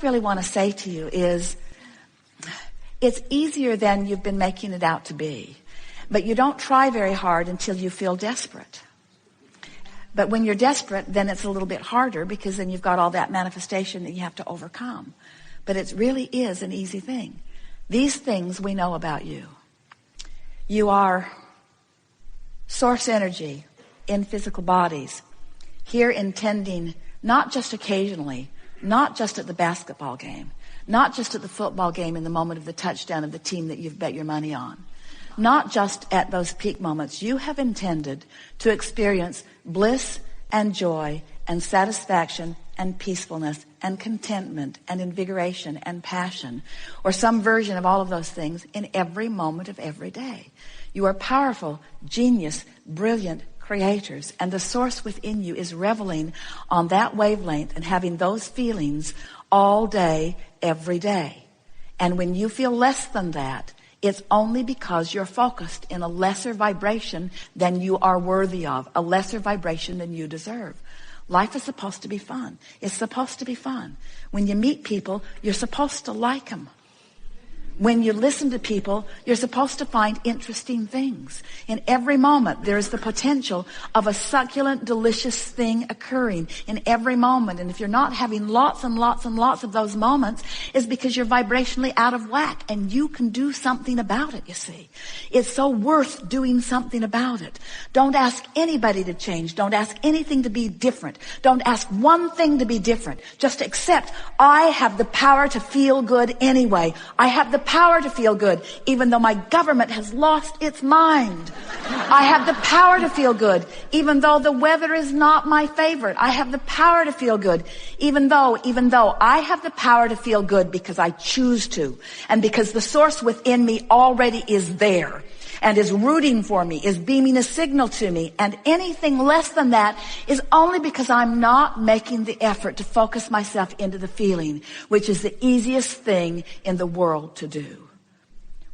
really want to say to you is, it's easier than you've been making it out to be. But you don't try very hard until you feel desperate. But when you're desperate, then it's a little bit harder, because then you've got all that manifestation that you have to overcome. But it really is an easy thing. These things we know about you. You are source energy in physical bodies, here intending not just occasionally, not just at the basketball game, not just at the football game in the moment of the touchdown of the team that you've bet your money on, not just at those peak moments. You have intended to experience bliss and joy and satisfaction and peacefulness and contentment and invigoration and passion, or some version of all of those things in every moment of every day. You are powerful, genius, brilliant creators, and the source within you is reveling on that wavelength and having those feelings all day, every day. And when you feel less than that, it's only because you're focused in a lesser vibration than you are worthy of, a lesser vibration than you deserve. Life is supposed to be fun. It's supposed to be fun. When you meet people, you're supposed to like them. When you listen to people, you're supposed to find interesting things. In every moment, there is the potential of a succulent, delicious thing occurring in every moment. And if you're not having lots and lots and lots of those moments, it's because you're vibrationally out of whack, and you can do something about it, you see. It's so worth doing something about it. Don't ask anybody to change. Don't ask anything to be different. Don't ask one thing to be different. Just accept, I have the power to feel good anyway. I have the power to feel good, even though my government has lost its mind. I have the power to feel good, even though the weather is not my favorite. I have the power to feel good, even though I have the power to feel good because I choose to, and because the source within me already is there and is rooting for me, is beaming a signal to me. And anything less than that is only because I'm not making the effort to focus myself into the feeling, which is the easiest thing in the world to do.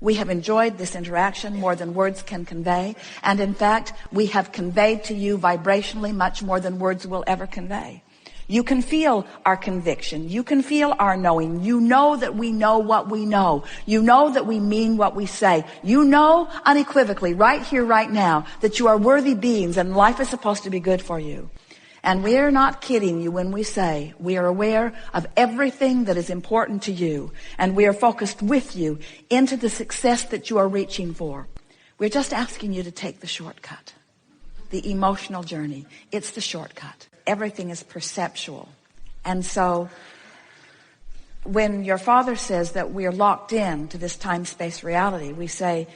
We have enjoyed this interaction more than words can convey. And in fact, we have conveyed to you vibrationally much more than words will ever convey. You can feel our conviction. You can feel our knowing. You know that we know what we know. You know that we mean what we say. You know unequivocally, right here, right now, that you are worthy beings and life is supposed to be good for you. And we are not kidding you when we say we are aware of everything that is important to you, and we are focused with you into the success that you are reaching for. We're just asking you to take the shortcut, the emotional journey. It's the shortcut. Everything is perceptual. And so when your father says that we are locked in to this time-space reality, we say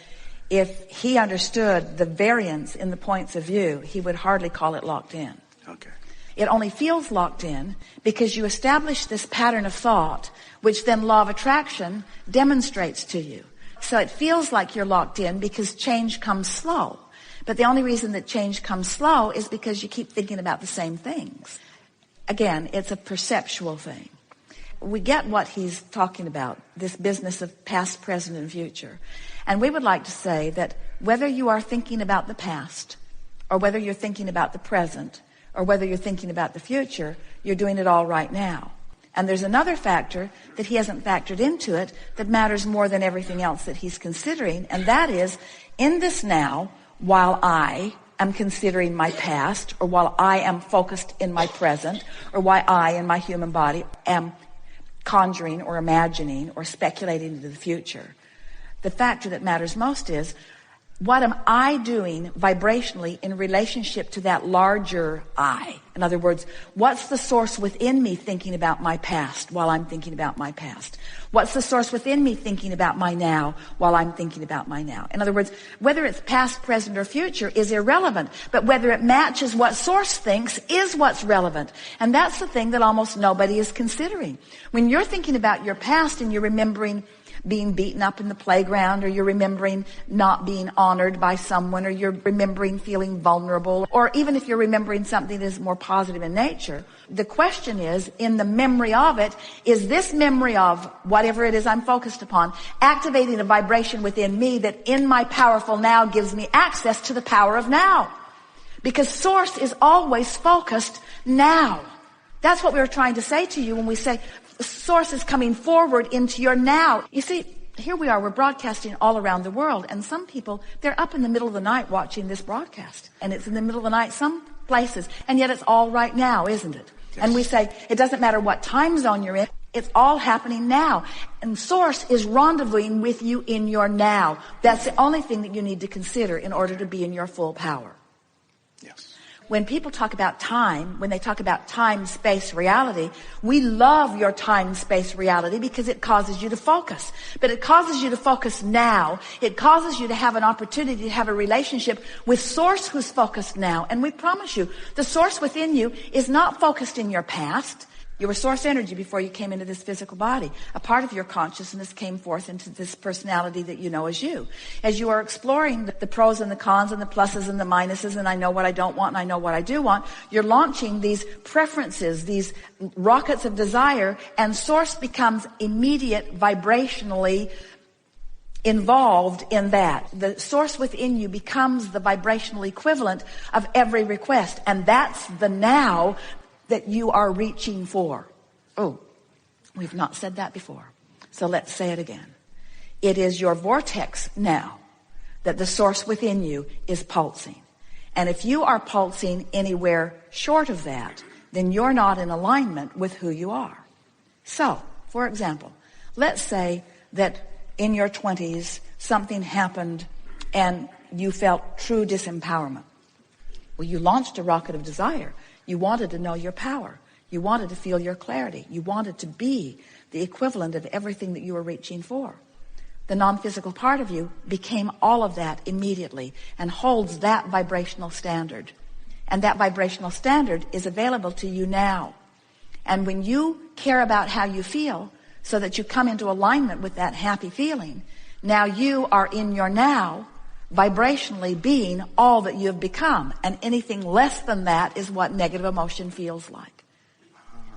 if he understood the variance in the points of view, he would hardly call it locked in. Okay. It only feels locked in because you establish this pattern of thought, which then law of attraction demonstrates to you. So it feels like you're locked in because change comes slow. But the only reason that change comes slow is because you keep thinking about the same things. Again, it's a perceptual thing. We get what he's talking about, this business of past, present, and future. And we would like to say that whether you are thinking about the past, or whether you're thinking about the present, or whether you're thinking about the future, you're doing it all right now. And there's another factor that he hasn't factored into it that matters more than everything else that he's considering, and that is, in this now, while I am considering my past, or while I am focused in my present, or while I in my human body am conjuring or imagining or speculating into the future, the factor that matters most is, what am I doing vibrationally in relationship to that larger I? In other words, what's the source within me thinking about my past while I'm thinking about my past? What's the source within me thinking about my now while I'm thinking about my now? In other words, whether it's past, present, or future is irrelevant, but whether it matches what source thinks is what's relevant. And that's the thing that almost nobody is considering. When you're thinking about your past and you're remembering being beaten up in the playground, or you're remembering not being honored by someone, or you're remembering feeling vulnerable, or even if you're remembering something that is more positive in nature, the question is, in the memory of it, is this memory of whatever it is I'm focused upon activating a vibration within me that in my powerful now gives me access to the power of now? Because source is always focused now. That's what we were trying to say to you when we say source is coming forward into your now. You see, here we are, we're broadcasting all around the world, and some people, they're up in the middle of the night watching this broadcast, and it's in the middle of the night some places, and yet it's all right now, isn't it? Yes. And we say, it doesn't matter what time zone you're in, it's all happening now. And Source is rendezvousing with you in your now. That's the only thing that you need to consider in order to be in your full power. Yes. When people talk about time, when they talk about time, space, reality, we love your time, space, reality because it causes you to focus. But it causes you to focus now. It causes you to have an opportunity to have a relationship with Source who's focused now. And we promise you, the Source within you is not focused in your past. You were Source energy before you came into this physical body. A part of your consciousness came forth into this personality that you know as you. As you are exploring the pros and the cons and the pluses and the minuses, and I know what I don't want and I know what I do want, you're launching these preferences, these rockets of desire, and Source becomes immediate vibrationally involved in that. The Source within you becomes the vibrational equivalent of every request, and that's the now that you are reaching for. Oh, we've not said that before. So let's say it again. It is your vortex now that the Source within you is pulsing. And if you are pulsing anywhere short of that, then you're not in alignment with who you are. So, for example, let's say that in your 20s, something happened and you felt true disempowerment. Well, you launched a rocket of desire. You wanted to know your power. You wanted to feel your clarity. You wanted to be the equivalent of everything that you were reaching for. The non-physical part of you became all of that immediately and holds that vibrational standard. And that vibrational standard is available to you now. And when you care about how you feel so that you come into alignment with that happy feeling, now you are in your now, vibrationally being all that you have become, and anything less than that is what negative emotion feels like.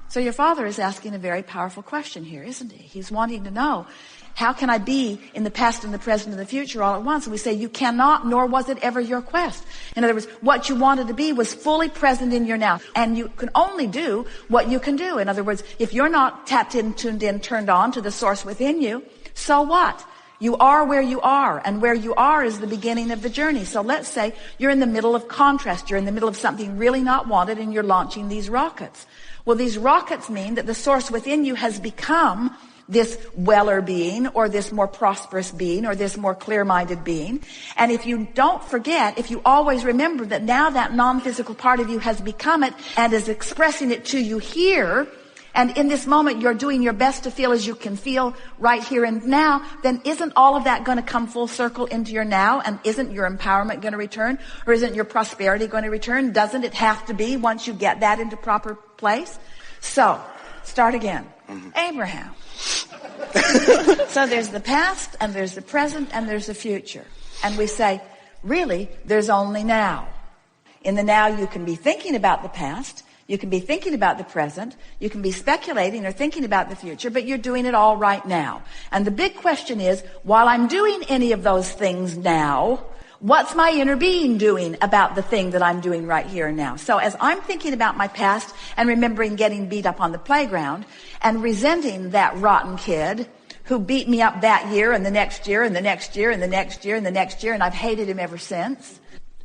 So your father is asking a very powerful question here, isn't he? He's wanting to know, how can I be in the past and the present and the future all at once? And we say, you cannot, nor was it ever your quest. In other words, what you wanted to be was fully present in your now, and you can only do what you can do. In other words, if you're not tapped in, tuned in, turned on to the Source within you, so what? You are where you are, and where you are is the beginning of the journey. So let's say you're in the middle of contrast. You're in the middle of something really not wanted, and you're launching these rockets. Well, these rockets mean that the Source within you has become this weller being, or this more prosperous being, or this more clear-minded being. And if you don't forget, if you always remember that now that non-physical part of you has become it and is expressing it to you here, and in this moment you're doing your best to feel as you can feel right here and now, then isn't all of that going to come full circle into your now? And isn't your empowerment going to return? Or isn't your prosperity going to return? Doesn't it have to be once you get that into proper place? So, start again. Abraham. So there's the past, and there's the present, and there's the future. And we say, really, there's only now. In the now you can be thinking about the past, you can be thinking about the present, you can be speculating or thinking about the future, but you're doing it all right now. And the big question is, while I'm doing any of those things now, what's my inner being doing about the thing that I'm doing right here and now? So as I'm thinking about my past and remembering getting beat up on the playground and resenting that rotten kid who beat me up that year and the next year and the next year and the next year and the next year, and I've hated him ever since.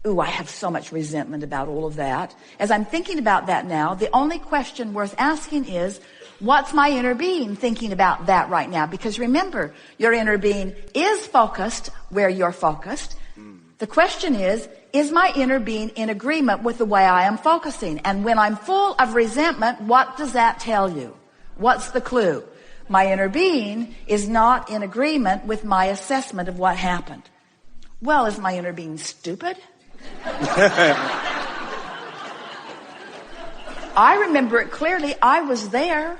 Ooh, I have so much resentment about all of that. As I'm thinking about that now, the only question worth asking is, what's my inner being thinking about that right now? Because remember, your inner being is focused where you're focused. The question is my inner being in agreement with the way I am focusing? And when I'm full of resentment, what does that tell you? What's the clue? My inner being is not in agreement with my assessment of what happened. Well, is my inner being stupid? I remember it clearly. I was there.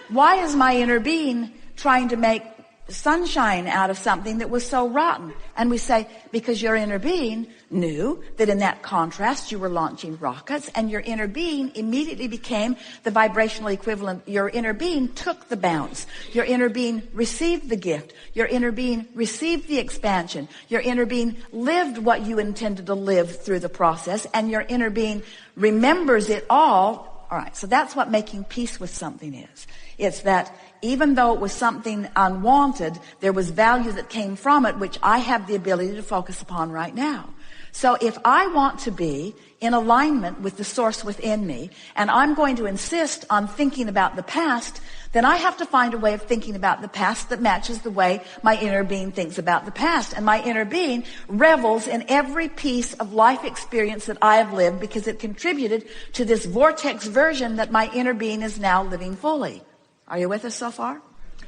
Why is my inner being trying to make sunshine out of something that was so rotten? And we say, because your inner being knew that in that contrast you were launching rockets, and your inner being immediately became the vibrational equivalent. Your inner being took the bounce. Your inner being received the gift. Your inner being received the expansion. Your inner being lived what you intended to live through the process, and your inner being remembers it all, All right, so that's what making peace with something is. It's that even though it was something unwanted, there was value that came from it, which I have the ability to focus upon right now. So if I want to be in alignment with the source within me, and I'm going to insist on thinking about the past, then I have to find a way of thinking about the past that matches the way my inner being thinks about the past. And my inner being revels in every piece of life experience that I have lived because it contributed to this vortex version that my inner being is now living fully. Are you with us so far?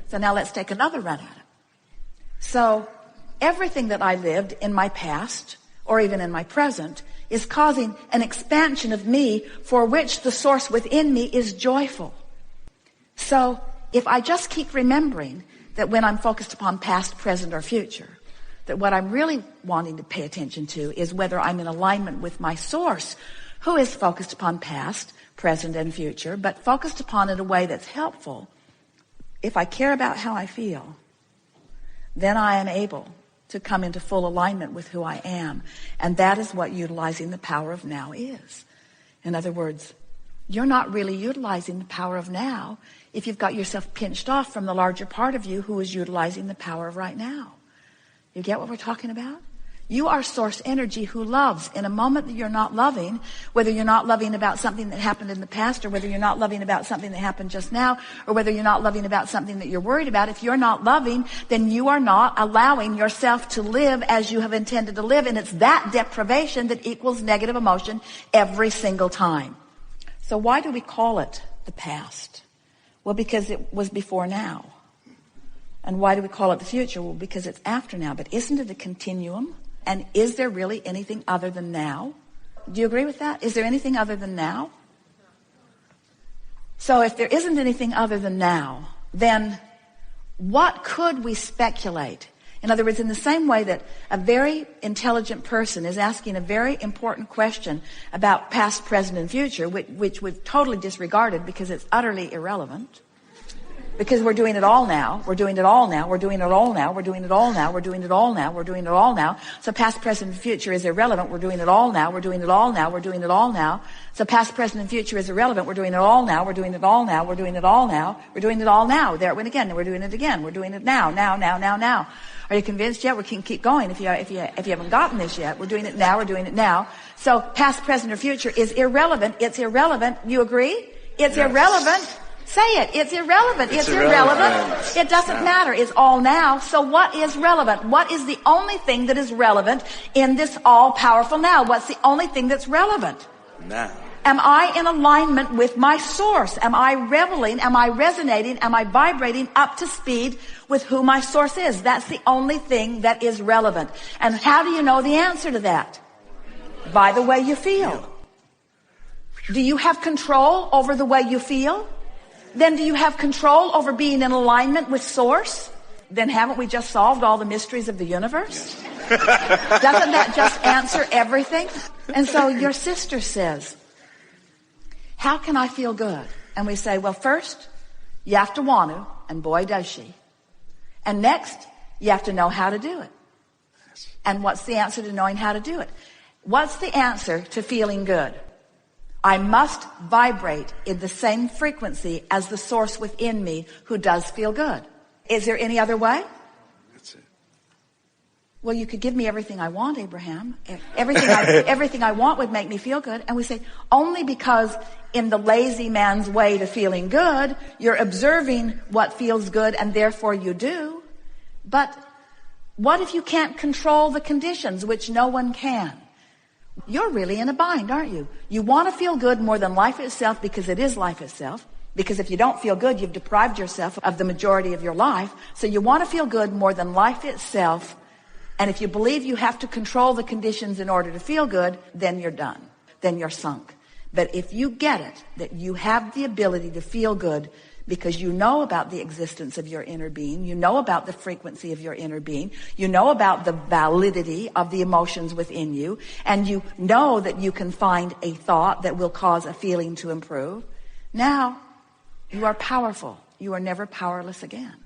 So now let's take another run at it. So everything that I lived in my past, or even in my present, is causing an expansion of me for which the source within me is joyful. So if I just keep remembering that when I'm focused upon past, present, or future, that what I'm really wanting to pay attention to is whether I'm in alignment with my source, who is focused upon past, present, and future, but focused upon it in a way that's helpful. If I care about how I feel, then I am able to come into full alignment with who I am. And that is what utilizing the power of now is. In other words, you're not really utilizing the power of now if you've got yourself pinched off from the larger part of you who is utilizing the power of right now. You get what we're talking about? You are source energy who loves. In a moment that you're not loving, whether you're not loving about something that happened in the past, or whether you're not loving about something that happened just now, or whether you're not loving about something that you're worried about, if you're not loving, then you are not allowing yourself to live as you have intended to live. And it's that deprivation that equals negative emotion every single time. So why do we call it the past? Well, because it was before now. And why do we call it the future? Well, because it's after now. But isn't it a continuum? And is there really anything other than now? Do you agree with that? Is there anything other than now? So if there isn't anything other than now, then what could we speculate? In other words, in the same way that a very intelligent person is asking a very important question about past, present, and future, which we've totally disregarded because it's utterly irrelevant. Because we're doing it all now. We're doing it all now. We're doing it all now. We're doing it all now. We're doing it all now. We're doing it all now. So past, present, and future is irrelevant. We're doing it all now. We're doing it all now. We're doing it all now. So past, present, and future is irrelevant. We're doing it all now. We're doing it all now. We're doing it all now. We're doing it all now. There it went again. We're doing it again. We're doing it now. Now. Are you convinced yet? We can keep going if you haven't gotten this yet. We're doing it now. We're doing it now. So past, present, or future is irrelevant. It's irrelevant. You agree? It's irrelevant. Say it. It's irrelevant. It's irrelevant. It doesn't matter. It's all now. So what is relevant? What is the only thing that is relevant in this all-powerful now? What's the only thing that's relevant? Now. Am I in alignment with my source? Am I reveling? Am I resonating? Am I vibrating up to speed with who my source is? That's the only thing that is relevant. And how do you know the answer to that? By the way you feel. Do you have control over the way you feel? Then do you have control over being in alignment with source? Then haven't we just solved all the mysteries of the universe? Doesn't that just answer everything? And so your sister says, how can I feel good? And we say, well, first, you have to want to, and boy, does she. And next, you have to know how to do it. And what's the answer to knowing how to do it? What's the answer to feeling good? I must vibrate in the same frequency as the source within me who does feel good. Is there any other way? That's it. Well, you could give me everything I want, Abraham. Everything I want would make me feel good. And we say, only because in the lazy man's way to feeling good, you're observing what feels good and therefore you do. But what if you can't control the conditions, which no one can? You're really in a bind, aren't you? You want to feel good more than life itself because it is life itself. Because if you don't feel good, you've deprived yourself of the majority of your life. So you want to feel good more than life itself. And if you believe you have to control the conditions in order to feel good, then you're done. Then you're sunk. But if you get it, that you have the ability to feel good because you know about the existence of your inner being, you know about the frequency of your inner being, you know about the validity of the emotions within you, and you know that you can find a thought that will cause a feeling to improve. Now, you are powerful. You are never powerless again.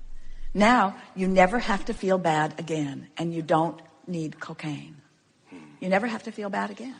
Now, you never have to feel bad again, and you don't need cocaine. You never have to feel bad again.